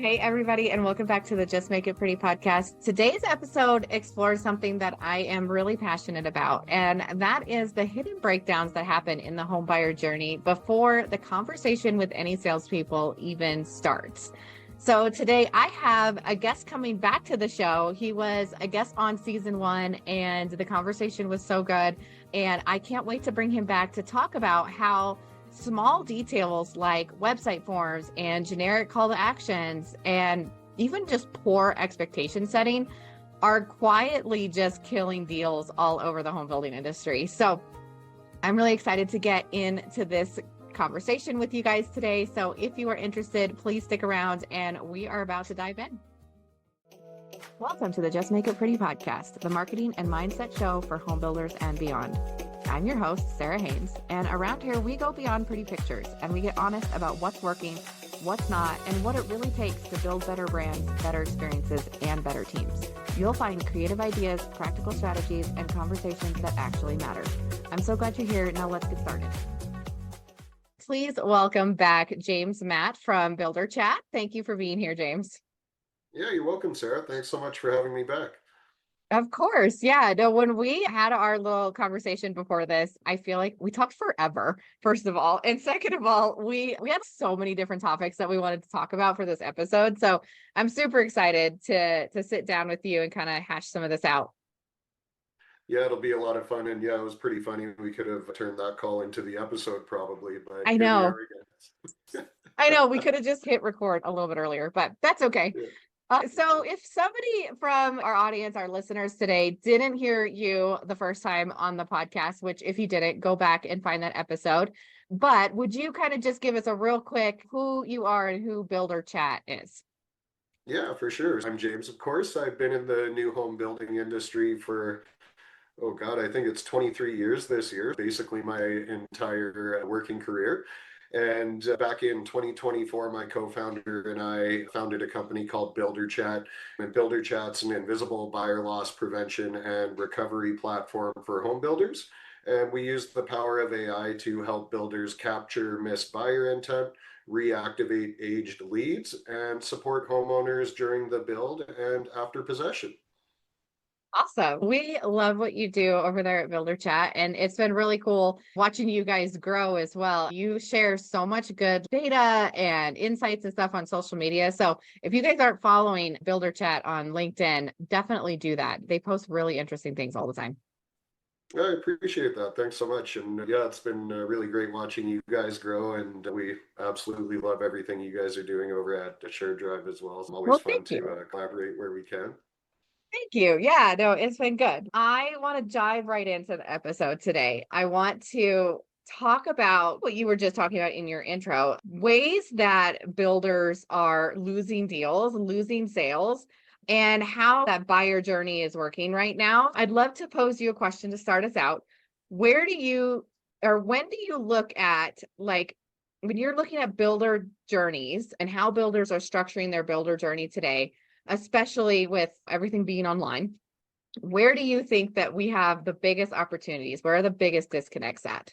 Hey, everybody, and welcome back to the Just Make It Pretty podcast. Today's episode explores something that I am really passionate about, and that is the hidden breakdowns that happen in the home buyer journey before the conversation with any salespeople even starts. So today I have a guest coming back to the show. He was a guest on season 1, and the conversation was so good. And I can't wait to bring him back to talk about how small details like website forms and generic call to actions and even just poor expectation setting are quietly just killing deals all over the home building industry. So I'm really excited to get into this conversation with you guys today. So if you are interested, please stick around and we are about to dive in. Welcome to the Just Make It Pretty podcast, the marketing and mindset show for home builders and beyond. I'm your host, Sarah Haynes, and around here we go beyond pretty pictures and we get honest about what's working, what's not, and what it really takes to build better brands, better experiences, and better teams. You'll find creative ideas, practical strategies, and conversations that actually matter. I'm so glad you're here. Now let's get started. Please welcome back James Matt from BuilderChat. Thank you for being here, James. Yeah, you're welcome, Sarah. Thanks so much for having me back. Of course. Yeah. No, when we had our little conversation before this, I feel like we talked forever, first of all. And second of all, we had so many different topics that we wanted to talk about for this episode. So I'm super excited to sit down with you and kind of hash some of this out. Yeah, it'll be a lot of fun. And yeah, it was pretty funny. We could have turned that call into the episode probably, but I here we know. are again. I know we could have just hit record a little bit earlier, but that's okay. Yeah. So if somebody from our audience, our listeners today didn't hear you the first time on the podcast, which if you didn't, go back and find that episode. But would you kind of just give us a real quick who you are and who BuilderChat is? Yeah, for sure. I'm James, of course. I've been in the new home building industry for, oh God, I think it's 23 years this year, basically my entire working career. And back in 2024, my co-founder and I founded a company called BuilderChat. And BuilderChat's an invisible buyer loss prevention and recovery platform for home builders. And we use the power of AI to help builders capture missed buyer intent, reactivate aged leads, and support homeowners during the build and after possession. Awesome. We love what you do over there at BuilderChat, and it's been really cool watching you guys grow as well. You share so much good data and insights and stuff on social media. So if you guys aren't following BuilderChat on LinkedIn, definitely do that. They post really interesting things all the time. I appreciate that. Thanks so much. And yeah, it's been really great watching you guys grow. And we absolutely love everything you guys are doing over at Shared Drive as well. It's always Well, fun thank to you. collaborate where we can. Thank you. Yeah, no, it's been good. I want to dive right into the episode today. I want to talk about what you were just talking about in your intro, ways that builders are losing deals, losing sales, and how that buyer journey is working right now. I'd love to pose you a question to start us out. Where do you, or when do you look at, like, when you're looking at builder journeys and how builders are structuring their builder journey today, especially with everything being online, where do you think that we have the biggest opportunities? Where are the biggest disconnects at?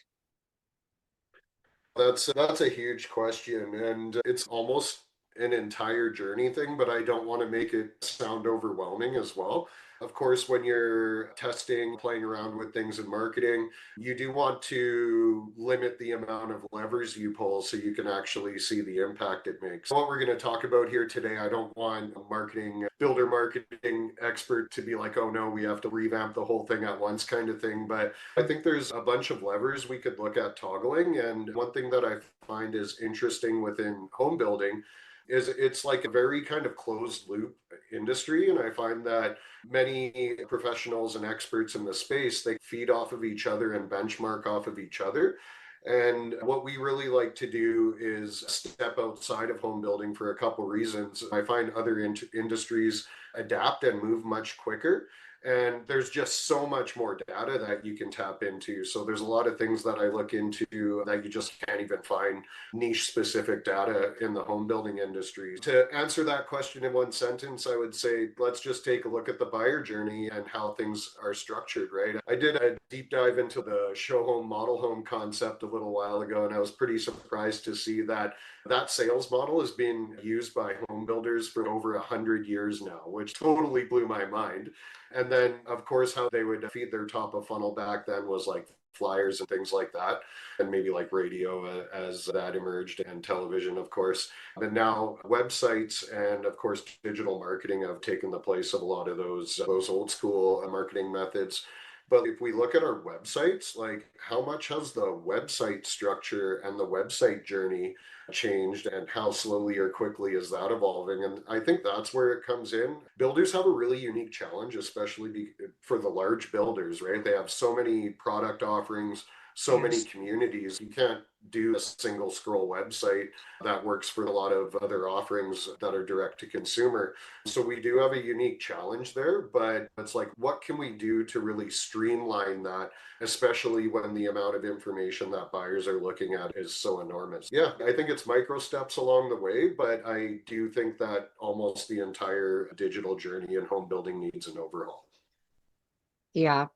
That's a huge question, and it's almost an entire journey thing, but I don't want to make it sound overwhelming as well. Of course, when you're testing, playing around with things in marketing, you do want to limit the amount of levers you pull so you can actually see the impact it makes. What we're going to talk about here today, I don't want a builder marketing expert to be like, oh no, we have to revamp the whole thing at once kind of thing. But I think there's a bunch of levers we could look at toggling. And one thing that I find is interesting within home building is it's like a very kind of closed loop industry. And I find that many professionals and experts in the space, they feed off of each other and benchmark off of each other. And what we really like to do is step outside of home building for a couple reasons. I find other industries adapt and move much quicker. And there's just so much more data that you can tap into. So there's a lot of things that I look into that you just can't even find niche specific data in the home building industry. To answer that question in one sentence, I would say let's just take a look at the buyer journey and how things are structured, right? I did a deep dive into the show home model home concept a little while ago, and I was pretty surprised to see that that sales model is being used by home builders for over 100 years now, which totally blew my mind. And then, of course, how they would feed their top of funnel back then was like flyers and things like that, and maybe like radio as that emerged, and television, of course. But now websites and, of course, digital marketing have taken the place of a lot of those old school marketing methods. But if we look at our websites, like how much has the website structure and the website journey changed, and how slowly or quickly is that evolving? And I think that's where it comes in. Builders have a really unique challenge, especially for the large builders, right? They have so many product offerings, so many Yes. communities. You can't do a single scroll website that works for a lot of other offerings that are direct to consumer. So we do have a unique challenge there, but it's like, what can we do to really streamline that, especially when the amount of information that buyers are looking at is so enormous? Yeah, I think it's micro steps along the way, but I do think that almost the entire digital journey in home building needs an overhaul. Yeah.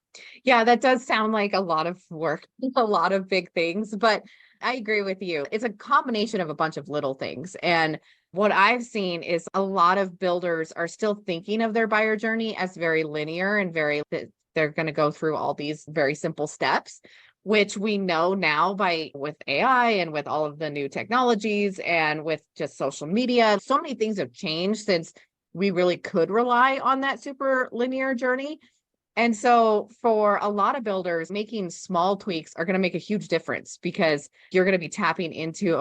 Yeah, that does sound like a lot of work, a lot of big things, but I agree with you. It's a combination of a bunch of little things. And what I've seen is a lot of builders are still thinking of their buyer journey as very linear and they're going to go through all these very simple steps, which we know now with AI and with all of the new technologies and with just social media. So many things have changed since we really could rely on that super linear journey. And so for a lot of builders, making small tweaks are going to make a huge difference because you're going to be tapping into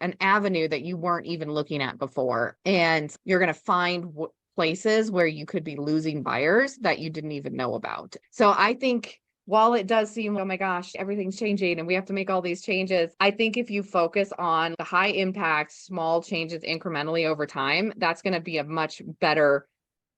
an avenue that you weren't even looking at before. And you're going to find places where you could be losing buyers that you didn't even know about. So I think while it does seem, oh my gosh, everything's changing and we have to make all these changes, I think if you focus on the high impact, small changes incrementally over time, that's going to be a much better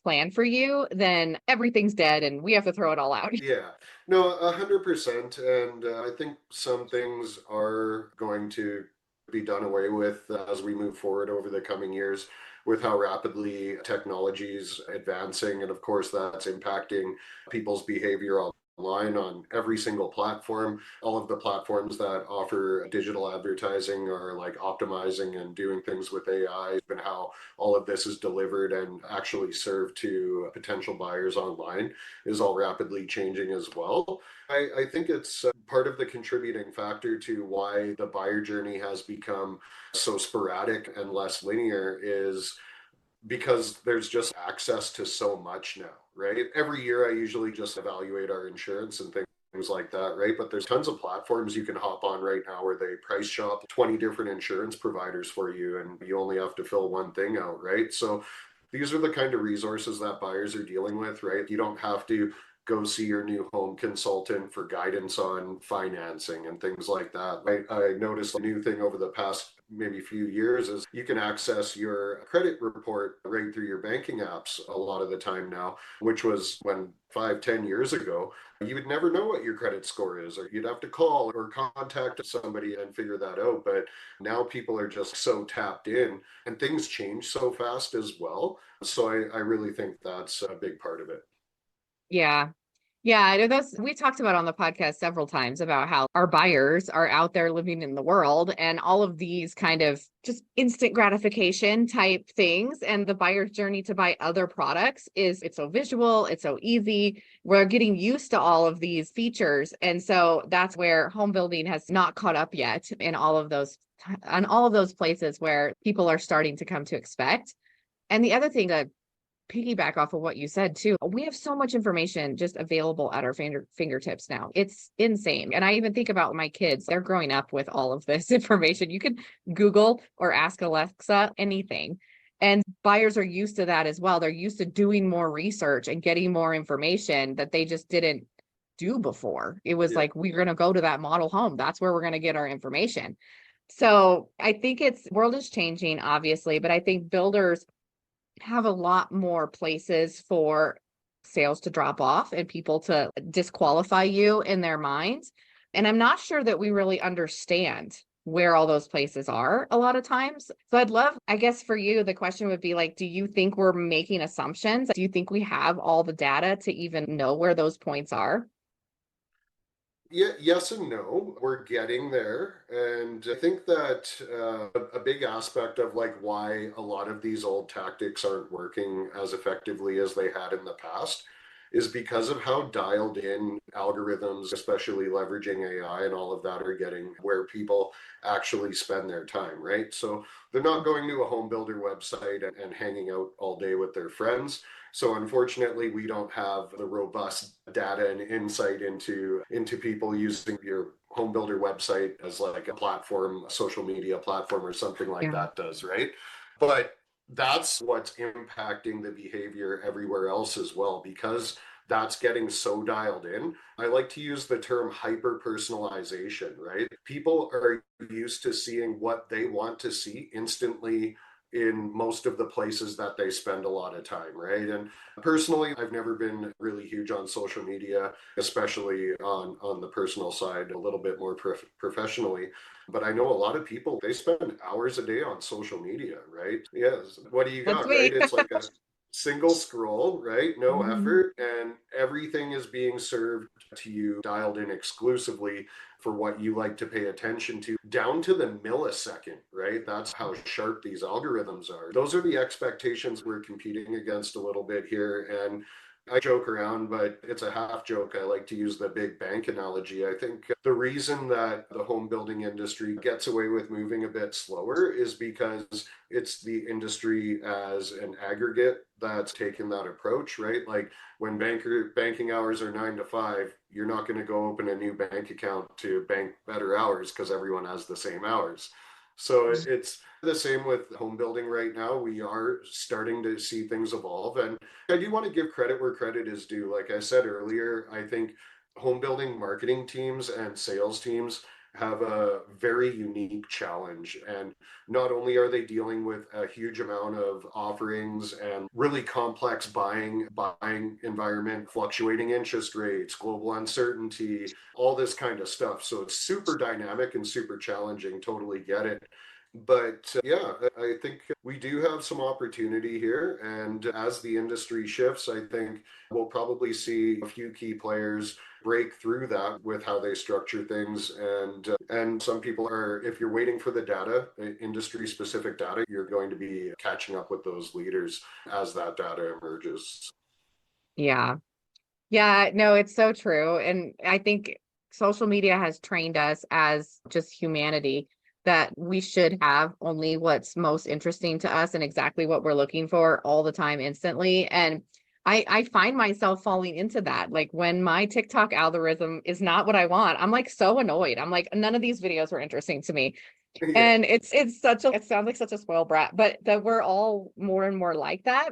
plan for you, then everything's dead and we have to throw it all out. Yeah, no, 100%. And I think some things are going to be done away with as we move forward over the coming years with how rapidly technology is advancing. And of course, that's impacting people's behavior online on every single platform. All of the platforms that offer digital advertising are like optimizing and doing things with AI, and how all of this is delivered and actually served to potential buyers online is all rapidly changing as well. I think it's part of the contributing factor to why the buyer journey has become so sporadic and less linear is because there's just access to so much now, right? Every year I usually just evaluate our insurance and things like that, right? But there's tons of platforms you can hop on right now where they price shop 20 different insurance providers for you and you only have to fill one thing out, right? So these are the kind of resources that buyers are dealing with, right? You don't have to go see your new home consultant for guidance on financing and things like that. I noticed a new thing over the past maybe few years is you can access your credit report right through your banking apps a lot of the time now, which was when 5, 10 years ago, you would never know what your credit score is, or you'd have to call or contact somebody and figure that out. But now people are just so tapped in and things change so fast as well. So I really think that's a big part of it. Yeah. Yeah, we talked about on the podcast several times about how our buyers are out there living in the world and all of these kind of just instant gratification type things. And the buyer's journey to buy other products it's so visual, it's so easy. We're getting used to all of these features. And so that's where home building has not caught up yet in all of those places where people are starting to come to expect. And the other thing that piggyback off of what you said too. We have so much information just available at our fingertips now. It's insane. And I even think about my kids, they're growing up with all of this information. You can Google or ask Alexa anything. And buyers are used to that as well. They're used to doing more research and getting more information that they just didn't do before. It was Yeah. like, we're going to go to that model home. That's where we're going to get our information. So I think world is changing, obviously, but I think builders have a lot more places for sales to drop off and people to disqualify you in their minds. And I'm not sure that we really understand where all those places are a lot of times. So I'd love, I guess for you, the question would be like, do you think we're making assumptions? Do you think we have all the data to even know where those points are? Yeah, yes and no. We're getting there. And I think that a big aspect of like why a lot of these old tactics aren't working as effectively as they had in the past is because of how dialed in algorithms, especially leveraging AI and all of that, are getting where people actually spend their time, right? So they're not going to a home builder website and hanging out all day with their friends. So unfortunately, we don't have the robust data and insight into people using your home builder website as like a platform, a social media platform or something like Yeah. that does, right? But that's what's impacting the behavior everywhere else as well, because that's getting so dialed in. I like to use the term hyper personalization, right? People are used to seeing what they want to see instantly in most of the places that they spend a lot of time, right? And personally, I've never been really huge on social media, especially on the personal side, a little bit more professionally. But I know a lot of people, they spend hours a day on social media, right? Yes. What do you That's got, right? me. It's like a single scroll, right? No Mhm. effort, and everything is being served to you, dialed in exclusively for what you like to pay attention to, down to the millisecond, right? That's how sharp these algorithms are. Those are the expectations we're competing against a little bit here. And I joke around, but it's a half joke. I like to use the big bank analogy. I think the reason that the home building industry gets away with moving a bit slower is because it's the industry as an aggregate that's taken that approach, right? Like when banking hours are 9 to 5, you're not going to go open a new bank account to bank better hours because everyone has the same hours. So it's the same with home building right now. We are starting to see things evolve. And I do want to give credit where credit is due. Like I said earlier, I think home building marketing teams and sales teams have a very unique challenge. And not only are they dealing with a huge amount of offerings and really complex buying environment, fluctuating interest rates, global uncertainty, all this kind of stuff. So it's super dynamic and super challenging. Totally get it. But yeah, I think we do have some opportunity here. And as the industry shifts, I think we'll probably see a few key players break through that with how they structure things. And some people are, if you're waiting for the data, industry specific data, you're going to be catching up with those leaders as that data emerges. Yeah. Yeah, no, it's so true. And I think social media has trained us as just humanity that we should have only what's most interesting to us and exactly what we're looking for all the time, instantly. And I find myself falling into that. Like when my TikTok algorithm is not what I want, I'm like so annoyed. I'm like, none of these videos were interesting to me. Yeah, And it sounds like such a spoiled brat, but that we're all more and more like that.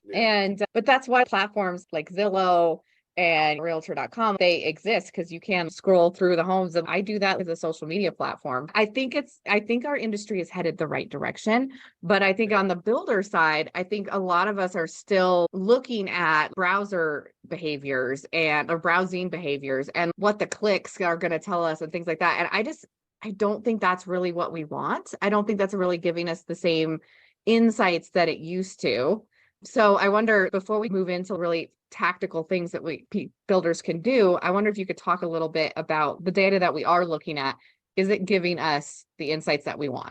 yeah. And but that's why platforms like Zillow and realtor.com, they exist because you can scroll through the homes. And I do that as a social media platform. I think our industry is headed the right direction. But I think Yeah. on the builder side, I think a lot of us are still looking at browser behaviors and or browsing behaviors and what the clicks are going to tell us and things like that. And I don't think that's really what we want. I don't think that's really giving us the same insights that it used to. So I wonder, before we move into really tactical things that builders can do, I wonder if you could talk a little bit about the data that we are looking at. Is it giving us the insights that we want?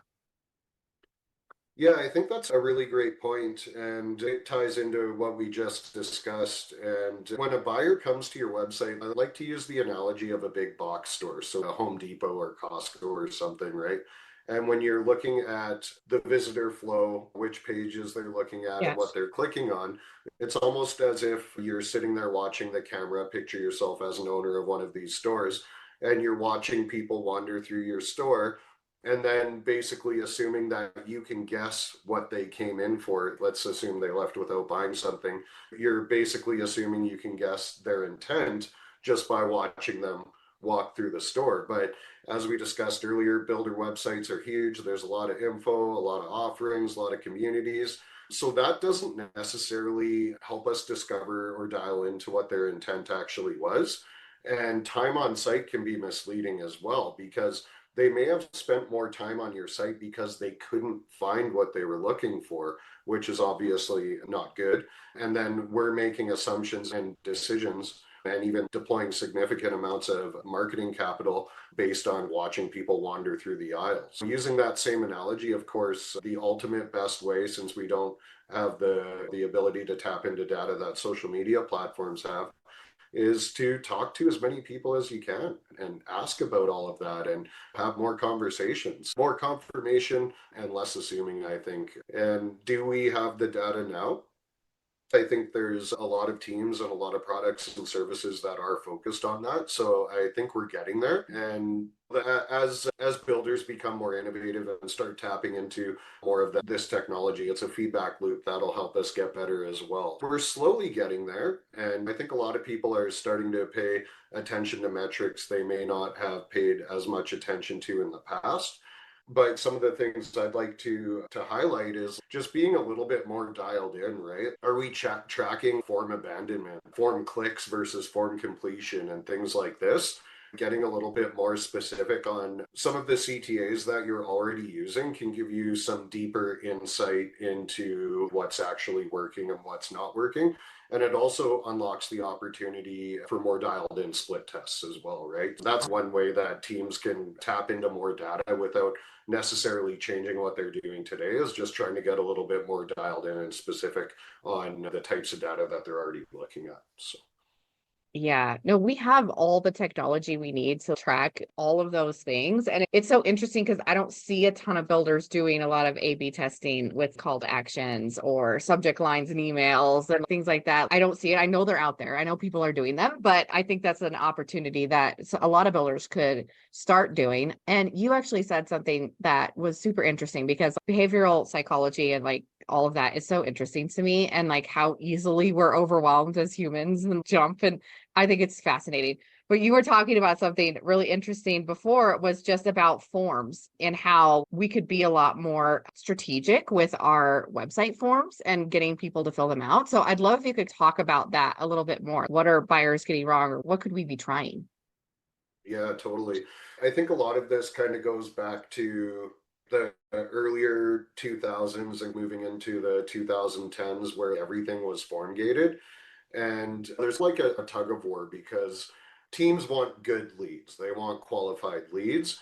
Yeah, I think that's a really great point, and it ties into what we just discussed. And when a buyer comes to your website, I like to use the analogy of a big box store, so a Home Depot or Costco or something, right? And when you're looking at the visitor flow, which pages they're looking at and what Yes. they're clicking on, it's almost as if you're sitting there watching the camera. Picture yourself as an owner of one of these stores, and you're watching people wander through your store and then basically assuming that you can guess what they came in for. Let's assume they left without buying something. You're basically assuming you can guess their intent just by watching them walk through the store. But as we discussed earlier, builder websites are huge. There's a lot of info, a lot of offerings, a lot of communities. So that doesn't necessarily help us discover or dial into what their intent actually was. And time on site can be misleading as well, because they may have spent more time on your site because they couldn't find what they were looking for, which is obviously not good. And then we're making assumptions and decisions and even deploying significant amounts of marketing capital based on watching people wander through the aisles. Using that same analogy, of course, the ultimate best way, since we don't have the ability to tap into data that social media platforms have, is to talk to as many people as you can and ask about all of that and have more conversations, more confirmation and less assuming, I think. And do we have the data now? I think there's a lot of teams and a lot of products and services that are focused on that. So I think we're getting there. And as builders become more innovative and start tapping into more of this technology, it's a feedback loop that'll help us get better as well. We're slowly getting there. And I think a lot of people are starting to pay attention to metrics they may not have paid as much attention to in the past. But some of the things I'd like to highlight is just being a little bit more dialed in, right? Are we tracking form abandonment, form clicks versus form completion, and things like this? Getting a little bit more specific on some of the CTAs that you're already using can give you some deeper insight into what's actually working and what's not working. And it also unlocks the opportunity for more dialed in split tests as well, right? That's one way that teams can tap into more data without necessarily changing what they're doing today, is just trying to get a little bit more dialed in and specific on the types of data that they're already looking at. So. Yeah, no, we have all the technology we need to track all of those things. And it's so interesting because I don't see a ton of builders doing a lot of A/B testing with call to actions or subject lines and emails and things like that. I don't see it. I know they're out there. I know people are doing them, but I think that's an opportunity that a lot of builders could start doing. And you actually said something that was super interesting, because behavioral psychology and like all of that is so interesting to me, and like how easily we're overwhelmed as humans and jump, and I think it's fascinating. But you were talking about something really interesting before. It was just about forms and how we could be a lot more strategic with our website forms and getting people to fill them out. So I'd love if you could talk about that a little bit more. What are buyers getting wrong, or what could we be trying? Yeah, totally. I think a lot of this kind of goes back to the earlier 2000s and moving into the 2010s where everything was form gated. And there's like a tug of war because teams want good leads, they want qualified leads,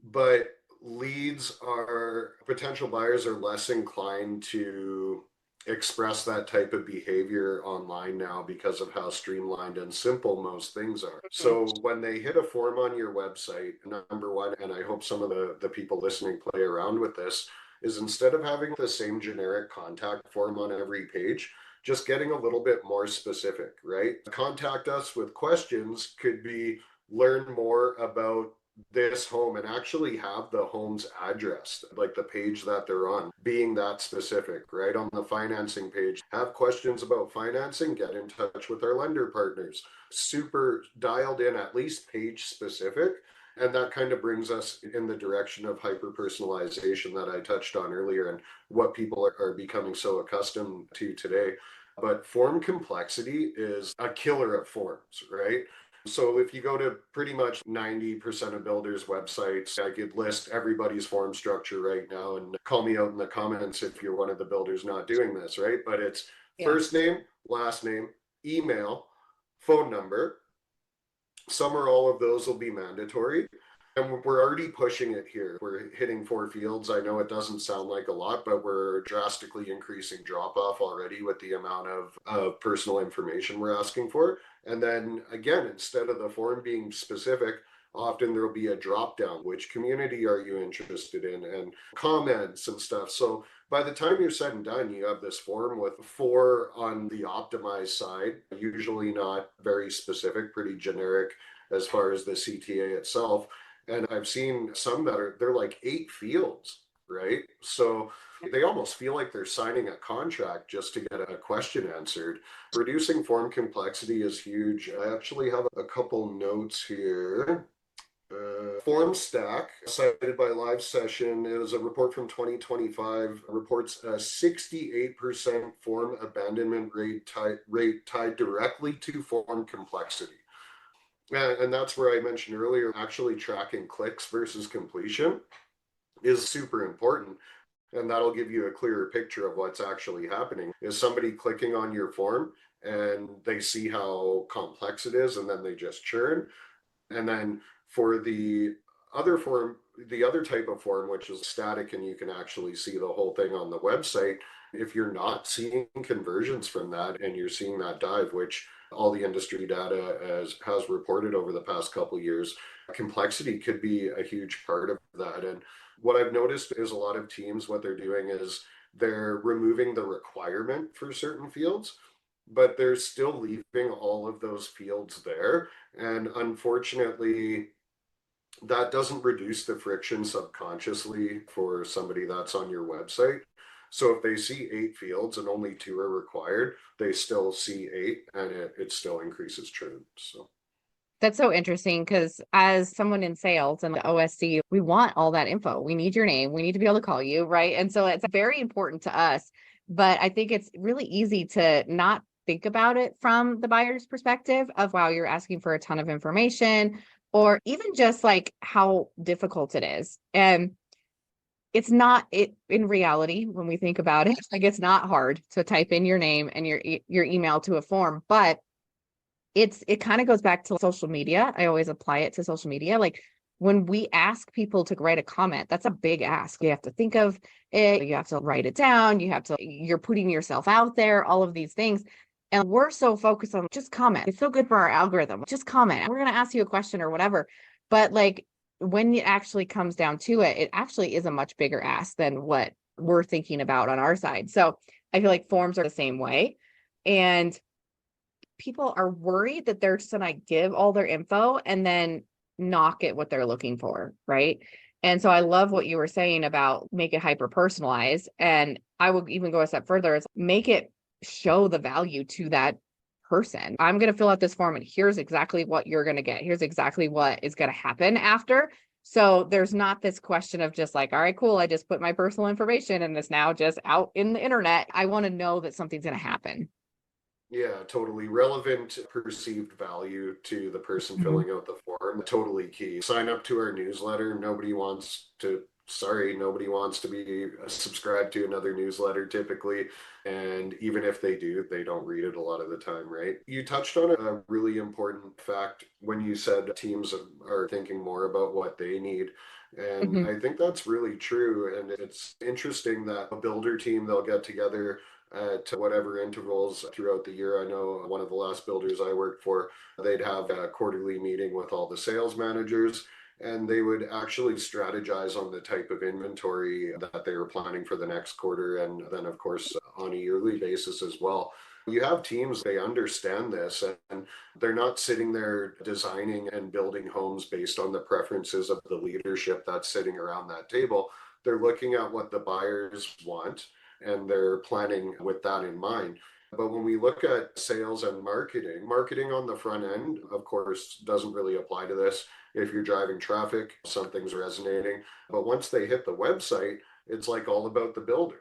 but leads are potential buyers are less inclined to express that type of behavior online now because of how streamlined and simple most things are. Mhm. So when they hit a form on your website, number one, and I hope some of the people listening play around with this, is instead of having the same generic contact form on every page, just getting a little bit more specific, right? Contact us with questions could be learn more about this home, and actually have the home's address, like the page that they're on, being that specific, right? On the financing page, have questions about financing, get in touch with our lender partners. Super dialed in, at least page specific. And that kind of brings us in the direction of hyper personalization that I touched on earlier and what people are becoming so accustomed to today. But form complexity is a killer of forms, right? So if you go to pretty much 90% of builders' websites, I could list everybody's form structure right now and call me out in the comments if you're one of the builders not doing this, right? But it's Yeah. first name, last name, email, phone number. Some or all of those will be mandatory. And we're already pushing it here. We're hitting 4 fields. I know it doesn't sound like a lot, but we're drastically increasing drop off already with the amount of personal information we're asking for. And then again, instead of the form being specific, often there'll be a drop down. Which community are you interested in? And comments and stuff. So by the time you're said and done, you have this form with 4 on the optimized side, usually not very specific, pretty generic as far as the CTA itself. And I've seen some that they're like 8 fields, right? So They almost feel like they're signing a contract just to get a question answered. Reducing form complexity is huge. I actually have a couple notes here. Form Stack, cited by Live Session, is a report from 2025, reports a 68% form abandonment rate tied directly to form complexity. And that's where I mentioned earlier, actually tracking clicks versus completion is super important. And that'll give you a clearer picture of what's actually happening. Is somebody clicking on your form and they see how complex it is and then they just churn? And then for other form, the other type of form, which is static and you can actually see the whole thing on the website, if you're not seeing conversions from that and you're seeing that dive, which all the industry data has reported over the past couple of years, complexity could be a huge part of that. And what I've noticed is a lot of teams, what they're doing is they're removing the requirement for certain fields, but they're still leaving all of those fields there. And unfortunately, that doesn't reduce the friction subconsciously for somebody that's on your website. So if they see 8 fields and only 2 are required, they still see 8 and it still increases churn. So That's so interesting because as someone in sales and the OSC, we want all that info. We need your name. We need to be able to call you, right? And so it's very important to us. But I think it's really easy to not think about it from the buyer's perspective of, wow, you're asking for a ton of information, or even just like how difficult it is. And it's not it in reality, when we think about it, like it's not hard to type in your name and your email to a form, but it kind of goes back to social media. I always apply it to social media. Like when we ask people to write a comment, that's a big ask. You have to think of it, you have to write it down, you're putting yourself out there, all of these things. And we're so focused on just comment. It's so good for our algorithm. Just comment. We're going to ask you a question or whatever. But like when it actually comes down to it, it actually is a much bigger ask than what we're thinking about on our side. So I feel like forms are the same way. And people are worried that they're just gonna give all their info and then not get what they're looking for, right? And so I love what you were saying about make it hyper personalized. And I would even go a step further, is make it show the value to that person. I'm going to fill out this form and here's exactly what you're going to get. Here's exactly what is going to happen after. So there's not this question of just like, all right, cool, I just put my personal information and it's now just out in the internet. I want to know that something's going to happen. yeah, totally relevant perceived value to the person filling out the form. Totally key. Sign up to our newsletter. Nobody wants to be subscribed to another newsletter typically. And even if they do, they don't read it a lot of the time, right? You touched on a really important fact when you said teams are thinking more about what they need. And Mm-hmm. I think that's really true. And it's interesting that a builder team, they'll get together at whatever intervals throughout the year. I know one of the last builders I worked for, they'd have a quarterly meeting with all the sales managers and they would actually strategize on the type of inventory that they were planning for the next quarter. And then, of course, on a yearly basis as well. You have teams, they understand this and they're not sitting there designing and building homes based on the preferences of the leadership that's sitting around that table. They're looking at what the buyers want and they're planning with that in mind. But when we look at sales and marketing on the front end, of course, doesn't really apply to this. If you're driving traffic, something's resonating. But once they hit the website, it's like all about the builder.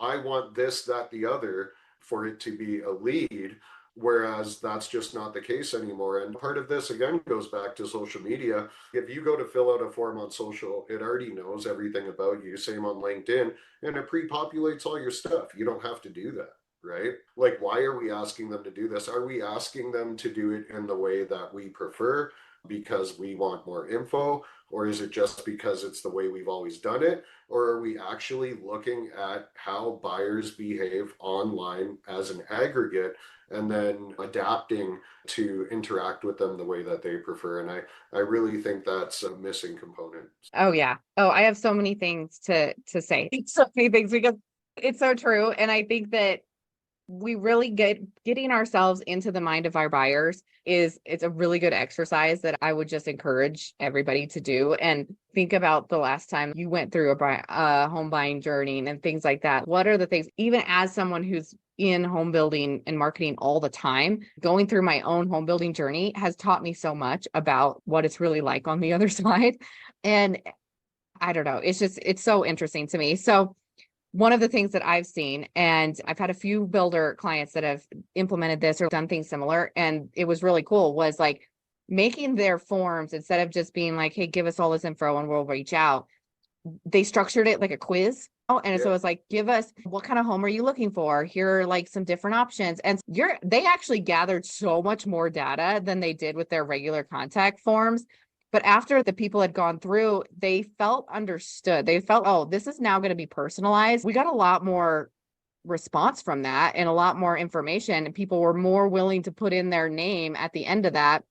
I want this, that, the other for it to be a lead. Whereas that's just not the case anymore. And part of this, again, goes back to social media. If you go to fill out a form on social, it already knows everything about you. Same on LinkedIn, and it pre-populates all your stuff. You don't have to do that, right? Like, why are we asking them to do this? Are we asking them to do it in the way that we prefer because we want more info? Or is it just because it's the way we've always done it? Or are we actually looking at how buyers behave online as an aggregate and then adapting to interact with them the way that they prefer? And I really think that's a missing component. Oh yeah. Oh, I have so many things to say. So many things because it's so true. And I think that we really getting ourselves into the mind of our buyers it's a really good exercise that I would just encourage everybody to do. And think about the last time you went through a home buying journey and things like that. What are the things, even as someone who's in home building and marketing all the time, going through my own home building journey has taught me so much about what it's really like on the other side. And I don't know, it's so interesting to me. So one of the things that I've seen, and I've had a few builder clients that have implemented this or done things similar, and it was really cool, was like making their forms, instead of just being like, hey, give us all this info and we'll reach out, they structured it like a quiz. Oh, and so Yeah. it's like, give us, what kind of home are you looking for? Here are like some different options. And they actually gathered so much more data than they did with their regular contact forms. But after the people had gone through, they felt understood. They felt, oh, this is now going to be personalized. We got a lot more response from that and a lot more information. And people were more willing to put in their name at the end of that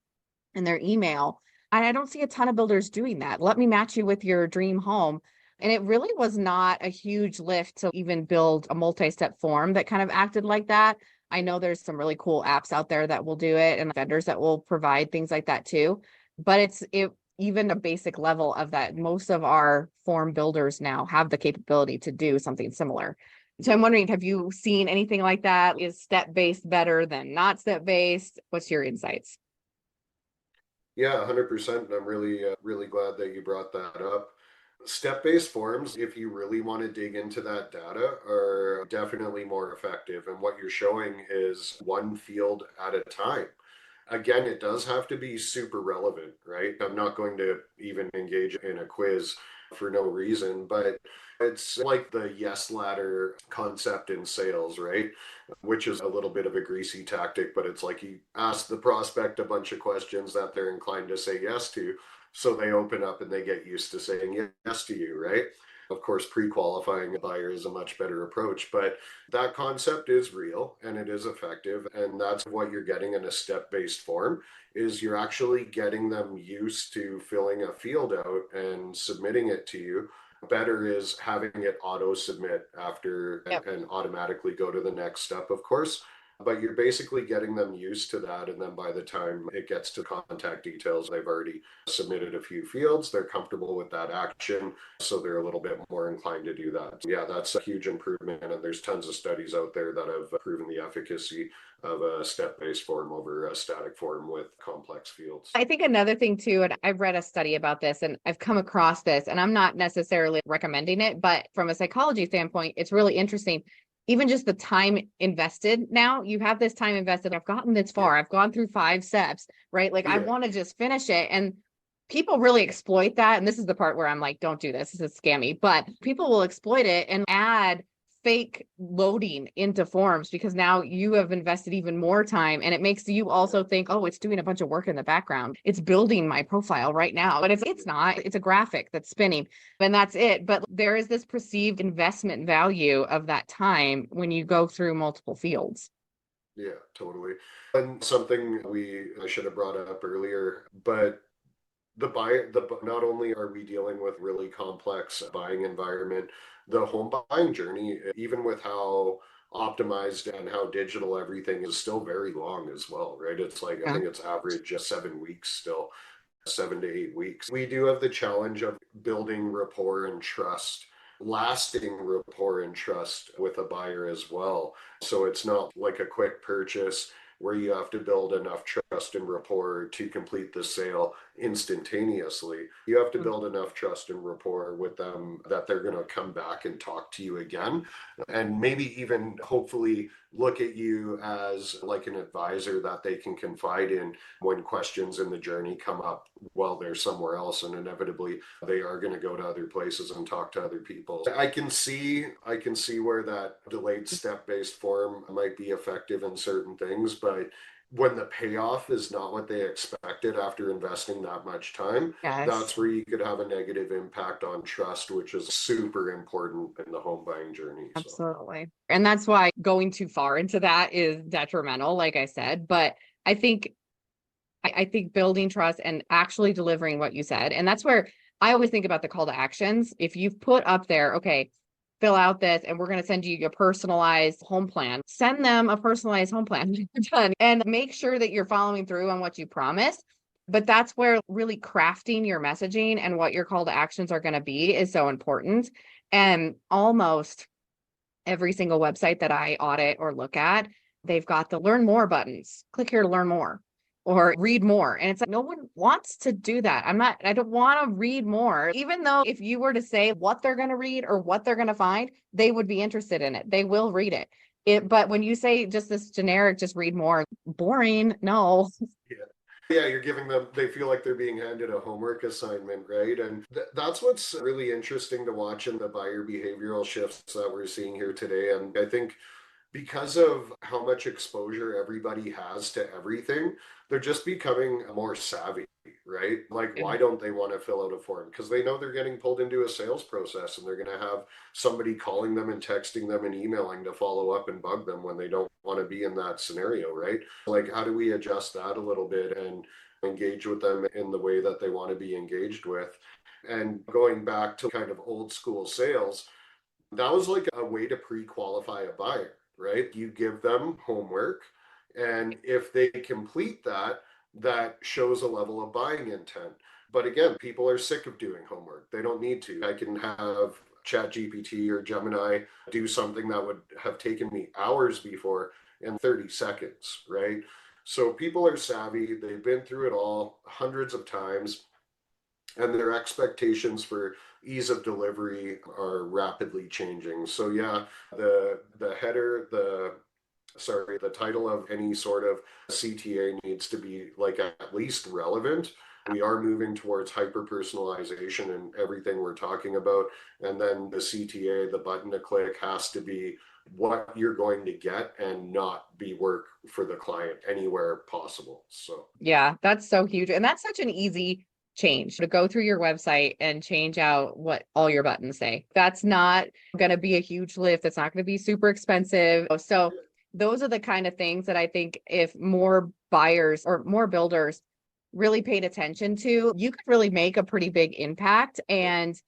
and their email. And I don't see a ton of builders doing that. Let me match you with your dream home. And it really was not a huge lift to even build a multi-step form that kind of acted like that. I know there's some really cool apps out there that will do it and vendors that will provide things like that too. But it even a basic level of that. Most of our form builders now have the capability to do something similar. So I'm wondering, have you seen anything like that? Is step-based better than not step-based? What's your insights? Yeah, 100%. And I'm really glad that you brought that up. Step-based forms, if you really want to dig into that data, are definitely more effective. And what you're showing is one field at a time. Again, it does have to be super relevant, right? I'm not going to even engage in a quiz for no reason, but it's like the yes ladder concept in sales, right? Which is a little bit of a greasy tactic, but it's like you ask the prospect a bunch of questions that they're inclined to say yes to. So they open up and they get used to saying yes to you, right? Of course, pre-qualifying a buyer is a much better approach, but that concept is real and it is effective. And that's what you're getting in a step-based form is you're actually getting them used to filling a field out and submitting it to you. Better is having it auto submit after Yep. and automatically go to the next step, of course. But you're basically getting them used to that. And then by the time it gets to contact details, they've already submitted a few fields. They're comfortable with that action. So they're a little bit more inclined to do that. So yeah, that's a huge improvement. And there's tons of studies out there that have proven the efficacy of a step-based form over a static form with complex fields. I think another thing too, and I've read a study about this and I've come across this, and I'm not necessarily recommending it, but from a psychology standpoint, it's really interesting. Even just the time invested now, you have this time invested. I've gotten this Yeah. far. I've gone through 5 steps, right? Like I Yeah. want to just finish it. And people really exploit that. And this is the part where I'm like, don't do this. This is scammy. But people will exploit it and add fake loading into forms because now you have invested even more time and it makes you also think, oh, it's doing a bunch of work in the background. It's building my profile right now. But it's not, it's a graphic that's spinning and that's it. But there is this perceived investment value of that time when you go through multiple fields. Yeah, totally. And something I should have brought up earlier, but not only are we dealing with really complex buying environment, the home buying journey, even with how optimized and how digital everything is, still very long as well, right? It's like I Yeah. think it's average 7 weeks still, 7 to 8 weeks. We do have the challenge of building rapport and trust, lasting rapport and trust with a buyer as well. So it's not like a quick purchase where you have to build enough trust and rapport to complete the sale instantaneously. You have to build enough trust and rapport with them that they're going to come back and talk to you again and maybe even hopefully look at you as like an advisor that they can confide in when questions in the journey come up while they're somewhere else, and inevitably they are going to go to other places and talk to other people. I can see where that delayed step-based form might be effective in certain things, but when the payoff is not what they expected after investing that much time, Yes. that's where you could have a negative impact on trust, which is super important in the home buying journey. So Absolutely. And that's why going too far into that is detrimental, like I said. But I think I think building trust and actually delivering what you said. And that's where I always think about the call to actions. If you've put up there, okay, fill out this and we're going to send you your personalized home plan. Send them a personalized home plan when you're done and make sure that you're following through on what you promised. But that's where really crafting your messaging and what your call to actions are going to be is so important. And almost every single website that I audit or look at, they've got the learn more buttons. Click here to learn more or read more. And it's like, no one wants to do that. I don't want to read more, even though if you were to say what they're going to read or what they're going to find, they would be interested in it. They will read it. But when you say just this generic, just read more, boring, no. Yeah. Yeah, you're giving them, they feel like they're being handed a homework assignment, right? And that's what's really interesting to watch in the buyer behavioral shifts that we're seeing here today. And I think because of how much exposure everybody has to everything, they're just becoming more savvy, right? Like, why don't they want to fill out a form? Because they know they're getting pulled into a sales process and they're going to have somebody calling them and texting them and emailing to follow up and bug them when they don't want to be in that scenario, right? Like, how do we adjust that a little bit and engage with them in the way that they want to be engaged with? And going back to kind of old school sales, that was like a way to pre-qualify a buyer, right? You give them homework, and if they complete that, that shows a level of buying intent. But again, people are sick of doing homework. They don't need to. I can have ChatGPT or Gemini do something that would have taken me hours before in 30 seconds, right? So people are savvy. They've been through it all hundreds of times, and their expectations for ease of delivery are rapidly changing. So yeah, the header, the title of any sort of CTA needs to be like at least relevant. We are moving towards hyper personalization in everything we're talking about. And then the CTA, the button to click, has to be what you're going to get and not be work for the client anywhere possible. So Yeah, that's so huge. And that's such an easy change to go through your website and change out what all your buttons say. That's not going to be a huge lift. It's not going to be super expensive. So those are the kind of things that I think if more buyers or more builders really paid attention to, you could really make a pretty big impact and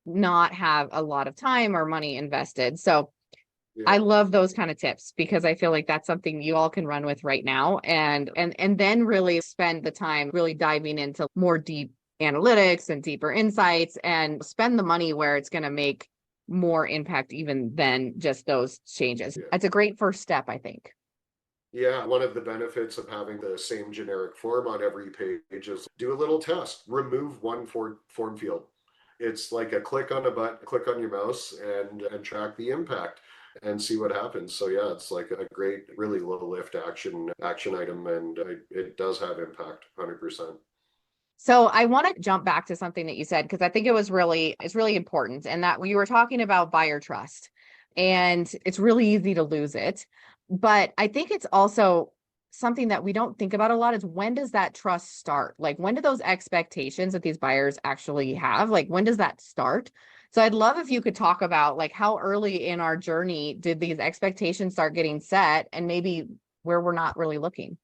not have a lot of time or money invested. So yeah. I love those kind of tips because I feel like that's something you all can run with right now and then really spend the time really diving into more deep analytics and deeper insights and spend the money where it's going to make more impact even than just those changes. Yeah. That's a great first step, I think. Yeah, one of the benefits of having the same generic form on every page is do a little test. Remove one form field. It's like a click on a button, click on your mouse, and track the impact and see what happens. So yeah, it's like a great, really low lift action item, and it does have impact, 100%. So I want to jump back to something that you said because I think it's really important and that we were talking about buyer trust and it's really easy to lose it. But I think it's also something that we don't think about a lot is when does that trust start? Like when do those expectations that these buyers actually have? Like when does that start? So I'd love if you could talk about like how early in our journey did these expectations start getting set and maybe where we're not really looking.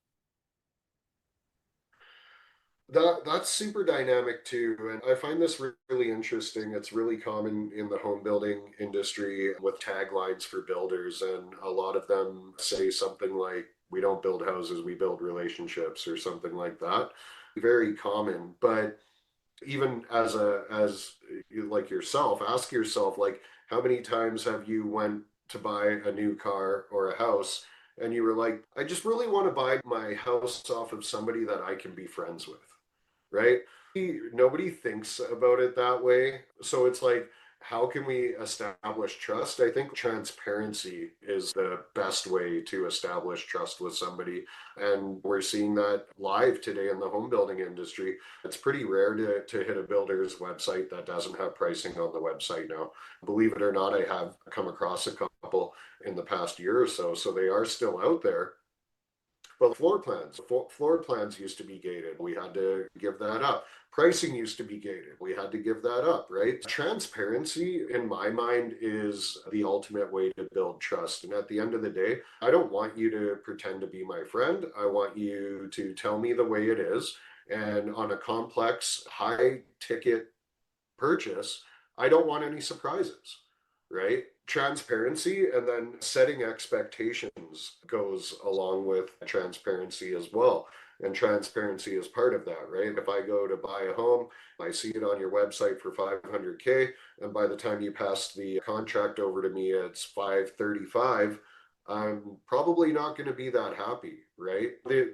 That's super dynamic too, and I find this really interesting. It's really common in the home building industry with taglines for builders, and a lot of them say something like, "We don't build houses, we build relationships," or something like that. Very common, but even as you like yourself, ask yourself like, how many times have you went to buy a new car or a house, and you were like, "I just really want to buy my house off of somebody that I can be friends with." Right? Nobody thinks about it that way. So it's like, how can we establish trust? I think transparency is the best way to establish trust with somebody. And we're seeing that live today in the home building industry. It's pretty rare to hit a builder's website that doesn't have pricing on the website now. Believe it or not, I have come across a couple in the past year or so. So they are still out there. Well, floor plans used to be gated. We had to give that up. Pricing used to be gated. We had to give that up, right? Transparency, in my mind, is the ultimate way to build trust. And at the end of the day, I don't want you to pretend to be my friend. I want you to tell me the way it is. And on a complex, high ticket purchase, I don't want any surprises, right? transparency, and then setting expectations goes along with transparency as well. And transparency is part of that, right? If I go to buy a home, I see it on your website for 500K, and by the time you pass the contract over to me, it's 535. I'm probably not going to be that happy, right?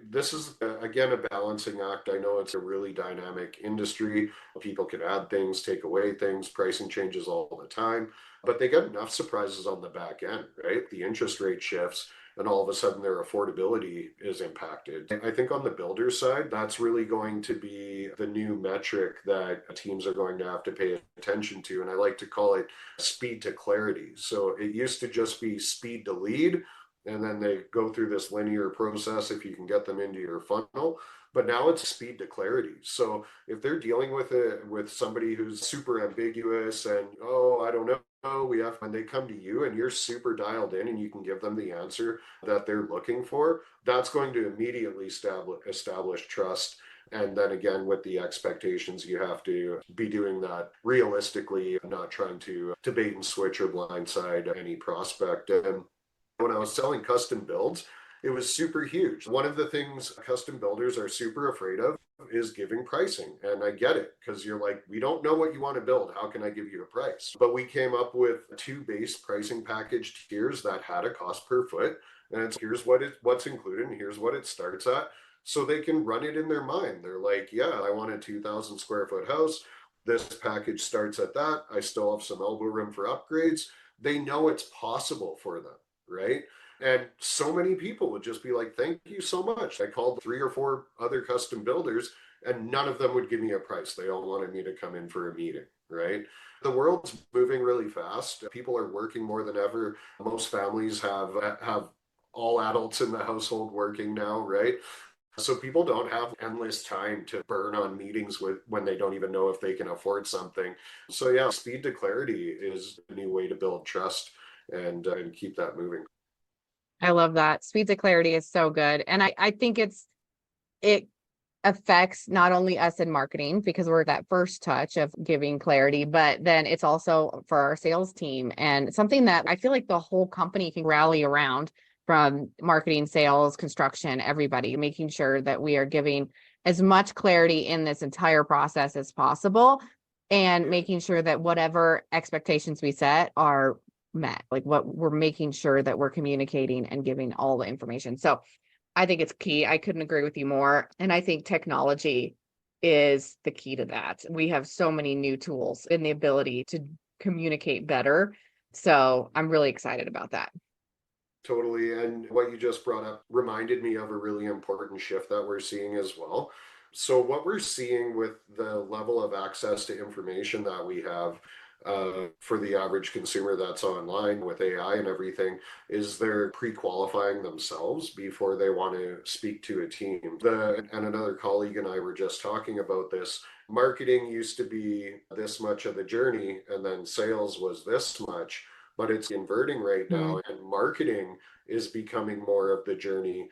This is, again, a balancing act. I know it's a really dynamic industry. People can add things, take away things, pricing changes all the time, but they get enough surprises on the back end, right? The interest rate shifts, and all of a sudden their affordability is impacted. I think on the builder side, that's really going to be the new metric that teams are going to have to pay attention to. And I like to call it speed to clarity. So it used to just be speed to lead, and then they go through this linear process if you can get them into your funnel. But now it's speed to clarity. So if they're dealing with somebody who's super ambiguous and, oh, I don't know, we have, when they come to you and you're super dialed in and you can give them the answer that they're looking for, that's going to immediately establish trust. And then again, with the expectations, you have to be doing that realistically, not trying to bait and switch or blindside any prospect. And when I was selling custom builds, it was super huge. One of the things custom builders are super afraid of is giving pricing. And I get it, because you're like, we don't know what you want to build. How can I give you a price? But we came up with two base pricing package tiers that had a cost per foot. And it's here's what's included and here's what it starts at. So they can run it in their mind. They're like, yeah, I want a 2,000 square foot house. This package starts at that. I still have some elbow room for upgrades. They know it's possible for them, right? And so many people would just be like, thank you so much. I called 3 or 4 other custom builders and none of them would give me a price. They all wanted me to come in for a meeting, right? The world's moving really fast. People are working more than ever. Most families have all adults in the household working now, right? So people don't have endless time to burn on meetings with when they don't even know if they can afford something. So yeah, speed to clarity is a new way to build trust and keep that moving. I love that. Speed to clarity is so good. And I think it affects not only us in marketing because we're that first touch of giving clarity, but then it's also for our sales team and something that I feel like the whole company can rally around, from marketing, sales, construction, everybody, making sure that we are giving as much clarity in this entire process as possible and making sure that whatever expectations we set are met, like what we're making sure that we're communicating and giving all the information. So I think it's key. I couldn't agree with you more. And I think technology is the key to that. We have so many new tools and the ability to communicate better. So I'm really excited about that. Totally. And what you just brought up reminded me of a really important shift that we're seeing as well. So, what we're seeing with the level of access to information that we have for the average consumer that's online with AI and everything is they're pre-qualifying themselves before they want to speak to a team. And another colleague and I were just talking about this. Marketing used to be this much of the journey, and then sales was this much, but it's inverting right Mhm. now, and marketing is becoming more of the journey,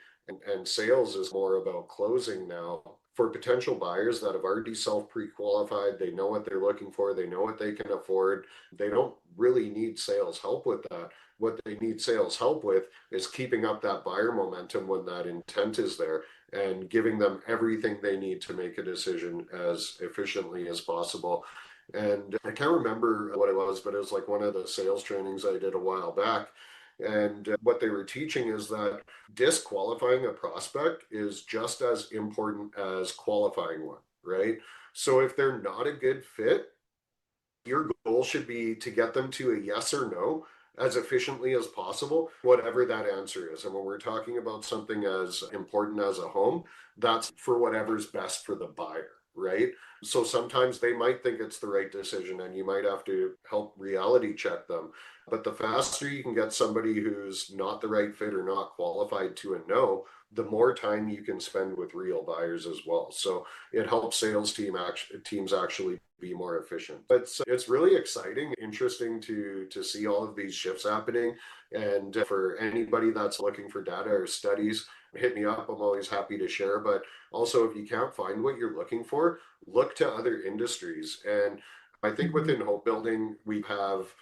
and sales is more about closing now for potential buyers that have already self pre-qualified. They know what they're looking for, they know what they can afford. They don't really need sales help with that. What they need sales help with is keeping up that buyer momentum when that intent is there, and giving them everything they need to make a decision as efficiently as possible. And I can't remember what it was, but it was like one of the sales trainings I did a while back. And what they were teaching is that disqualifying a prospect is just as important as qualifying one, right? So if they're not a good fit, your goal should be to get them to a yes or no as efficiently as possible, whatever that answer is. And when we're talking about something as important as a home, that's for whatever's best for the buyer, right? So sometimes they might think it's the right decision and you might have to help reality check them. But the faster you can get somebody who's not the right fit or not qualified to a no, the more time you can spend with real buyers as well. So it helps teams actually be more efficient. But it's really exciting, interesting to see all of these shifts happening. And for anybody that's looking for data or studies, hit me up. I'm always happy to share. But also, if you can't find what you're looking for, look to other industries. And I think Mhm. within home building, we have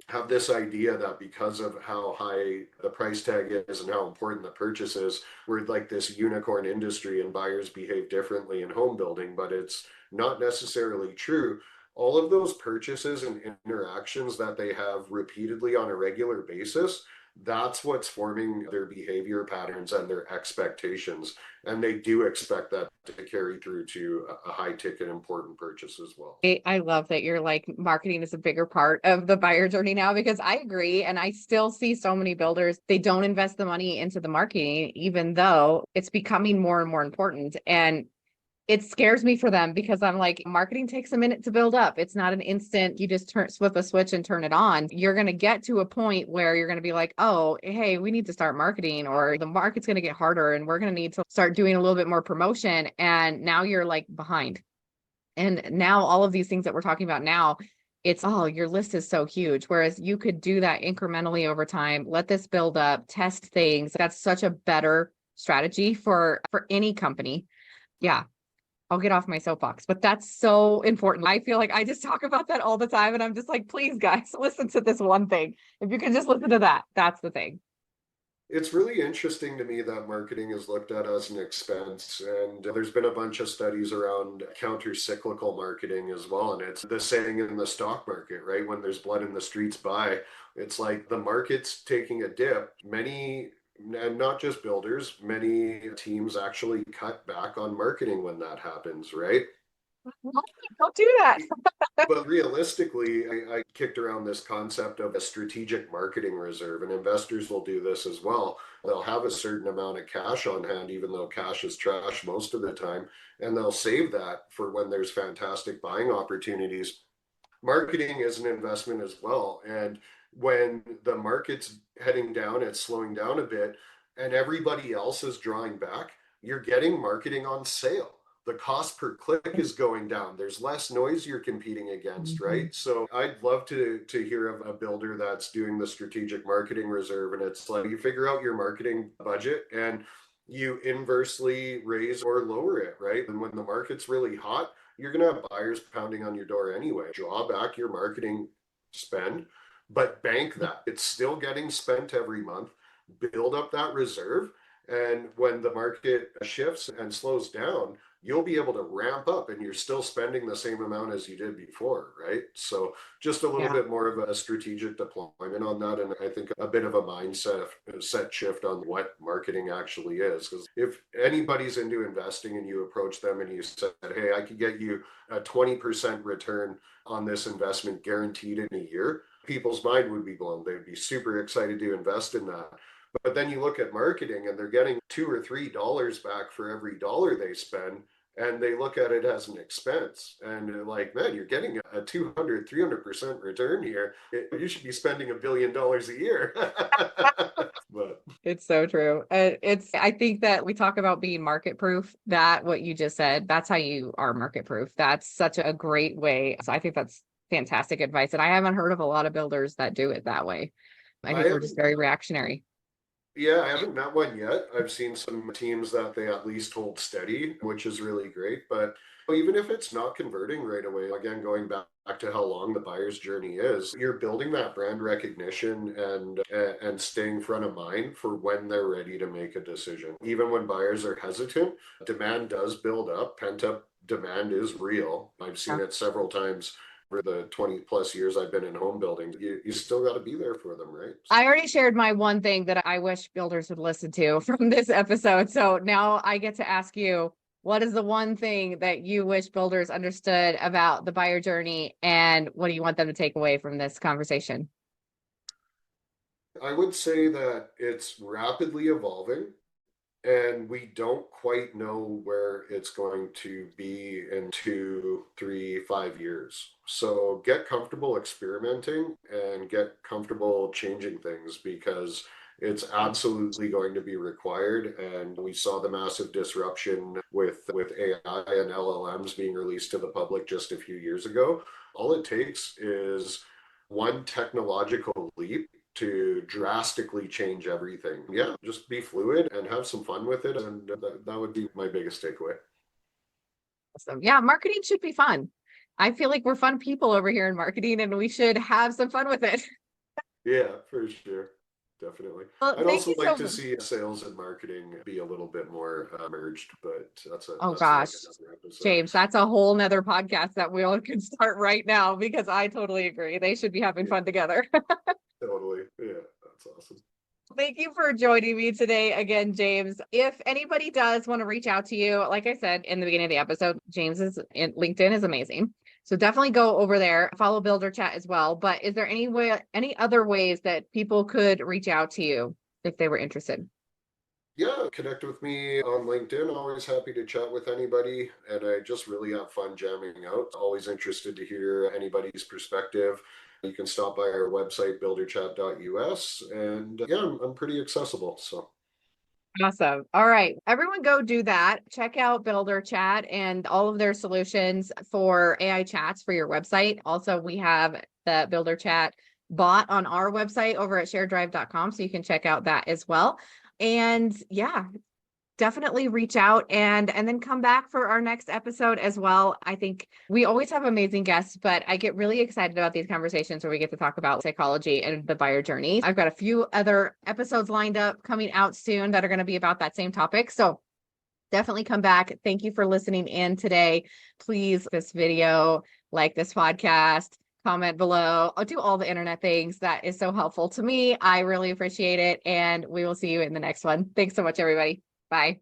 have this idea that because of how high the price tag is and how important the purchase is, we're like this unicorn industry and buyers behave differently in home building, but it's not necessarily true. All of those purchases and interactions that they have repeatedly on a regular basis, that's what's forming their behavior patterns and their expectations. And they do expect that to carry through to a high ticket important purchase as well. I love that you're like marketing is a bigger part of the buyer journey now, because I agree. And I still see so many builders, they don't invest the money into the marketing, even though it's becoming more and more important. And it scares me for them, because I'm like, marketing takes a minute to build up. It's not an instant, you just flip a switch and turn it on. You're going to get to a point where you're going to be like, oh, hey, we need to start marketing, or the market's going to get harder and we're going to need to start doing a little bit more promotion. And now you're like behind. And now all of these things that we're talking about now, it's, oh, your list is so huge. Whereas you could do that incrementally over time, let this build up, test things. That's such a better strategy for any company. Yeah. I'll get off my soapbox, but that's so important. I feel like I just talk about that all the time. And I'm just like, please, guys, listen to this one thing. If you can just listen to that, that's the thing. It's really interesting to me that marketing is looked at as an expense. And there's been a bunch of studies around counter-cyclical marketing as well. And it's the saying in the stock market, right? When there's blood in the streets, buy. It's like the market's taking a dip. Many, and not just builders, many teams actually cut back on marketing when that happens, right? Don't do that. But realistically, I kicked around this concept of a strategic marketing reserve, and investors will do this as well. They'll have a certain amount of cash on hand, even though cash is trash most of the time, and they'll save that for when there's fantastic buying opportunities. Marketing is an investment as well. And when the market's heading down, it's slowing down a bit, and everybody else is drawing back, you're getting marketing on sale. The cost per click is going down. There's less noise you're competing against, Mhm. right? So I'd love to hear of a builder that's doing the strategic marketing reserve. And it's like you figure out your marketing budget and you inversely raise or lower it, right? And when the market's really hot, you're going to have buyers pounding on your door anyway. Draw back your marketing spend, but bank that. It's still getting spent every month. Build up that reserve. And when the market shifts and slows down, you'll be able to ramp up and you're still spending the same amount as you did before, right? So just a little Yeah. bit more of a strategic deployment on that. And I think a bit of a mindset set shift on what marketing actually is. Because if anybody's into investing and you approach them and you said, hey, I could get you a 20% return on this investment guaranteed in a year, people's mind would be blown. They'd be super excited to invest in that. But then you look at marketing and they're getting $2 or $3 back for every dollar they spend, and they look at it as an expense, and they're like, man, you're getting a 200 300% return here. You should be spending $1 billion a year. But It's so true. I think that we talk about being market proof, that what you just said, that's how you are market proof. That's such a great way. So I think that's fantastic advice. And I haven't heard of a lot of builders that do it that way. I I think we're just haven't, very reactionary. yeah, I haven't met one yet. I've seen some teams that they at least hold steady, which is really great. But even if it's not converting right away, again, going back to how long the buyer's journey is, you're building that brand recognition and staying front of mind for when they're ready to make a decision. Even when buyers are hesitant, demand does build up. Pent up demand is real. I've seen it several times for the 20 plus years I've been in home building. You still got to be there for them, right? I already shared my one thing that I wish builders would listen to from this episode. So now I get to ask you, what is the one thing that you wish builders understood about the buyer journey, and what do you want them to take away from this conversation? I would say that it's rapidly evolving and we don't quite know where it's going to be in 2, 3, 5 years. So get comfortable experimenting and get comfortable changing things because it's absolutely going to be required. And we saw the massive disruption with AI and LLMs being released to the public just a few years ago. All it takes is one technological leap to drastically change everything. Yeah, just be fluid and have some fun with it. And that would be my biggest takeaway. So yeah, marketing should be fun. I feel like we're fun people over here in marketing, and we should have some fun with it. Yeah, for sure. Definitely. Well, I'd thank also you like so to much. see sales and marketing be a little bit more merged, but Oh that's like gosh, another episode. James, that's a whole nother podcast that we all can start right now because I totally agree. They should be having Yeah, fun together. totally. Yeah, that's awesome. Thank you for joining me today again, James. If anybody does want to reach out to you, like I said in the beginning of the episode, James's LinkedIn is amazing. So definitely go over there, follow Builder Chat as well. But is there any other ways that people could reach out to you if they were interested? Yeah, connect with me on LinkedIn. Always happy to chat with anybody. And I just really have fun jamming out. Always interested to hear anybody's perspective. You can stop by our website, builderchat.us. And yeah, I'm pretty accessible. So, Awesome. All right. Everyone go do that. Check out Builder Chat and all of their solutions for AI chats for your website. Also, we have the Builder Chat bot on our website over at sharedrive.com. So you can check out that as well. And yeah, definitely reach out and then come back for our next episode as well. I think we always have amazing guests, but I get really excited about these conversations where we get to talk about psychology and the buyer journey. I've got a few other episodes lined up coming out soon that are going to be about that same topic. So definitely come back. Thank you for listening in today. Please this video, like this podcast, comment below. I'll do all the internet things. That is so helpful to me. I really appreciate it. And we will see you in the next one. Thanks so much, everybody. Bye.